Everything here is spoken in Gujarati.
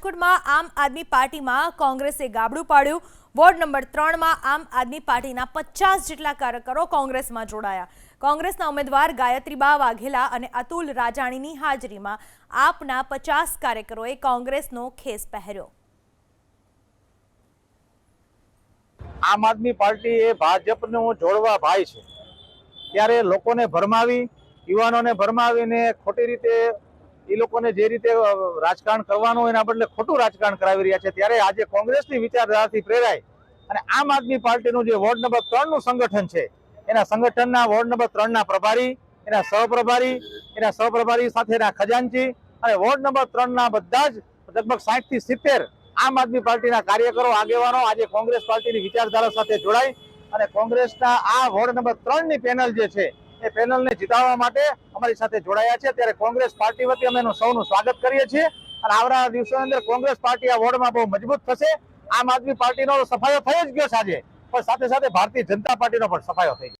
રાજકોટમાં આમ આદમી પાર્ટીમાં કોંગ્રેસે ગાબડું પાડ્યું। વોર્ડ નંબર 3 માં આમ આદમી પાર્ટીના 50 જેટલા કાર્યકરો કોંગ્રેસમાં જોડાયા। કોંગ્રેસના ઉમેદવાર ગાયત્રીબા વાઘેલા અને અતુલ રાજાણીની હાજરીમાં આપના 50 કાર્યકરોએ કોંગ્રેસનો ખેસ પહેર્યો। આમ આદમી પાર્ટી એ ભાજપનો જોડવા ભાઈ છે, ત્યારે લોકોને ભરમાવી, યુવાનોને ભરમાવીને ખોટી રીતે એ લોકોને જે રીતે રાજકારણ કરવાનું એના બદલે ખોટું રાજકારણ કરાવી રહ્યા છે। ત્યારે આજે કોંગ્રેસની વિચારધારાથી પ્રેરાય અને આમ આદમી પાર્ટીનું જે વોર્ડ નંબર 3 નું સંગઠન છે, એના સંગઠનના વોર્ડ નંબર 3 ના પ્રભારી, એના સહપ્રભારી સાથેના ખજાનચી અને વોર્ડ નંબર 3 ના બધા જ લગભગ 60 થી 70 આમ આદમી પાર્ટીના કાર્યકરો, આગેવાનો આજે કોંગ્રેસ પાર્ટીની વિચારધારા સાથે જોડાઈ અને કોંગ્રેસના આ વોર્ડ નંબર 3 ની પેનલ જે છે એ પેનલને જીતાડવા માટે અમારી સાથે જોડાયા છે। ત્યારે કોંગ્રેસ પાર્ટી વતી અમે સૌનું સ્વાગત કરીએ છીએ અને આવનારા દિવસોની અંદર કોંગ્રેસ પાર્ટી આ વોર્ડમાં બહુ મજબૂત થશે। આમ આદમી પાર્ટીનો સફાયો થઈ જ ગયો છે આજે, પણ સાથે સાથે ભારતીય જનતા પાર્ટીનો પણ સફાયો થઈ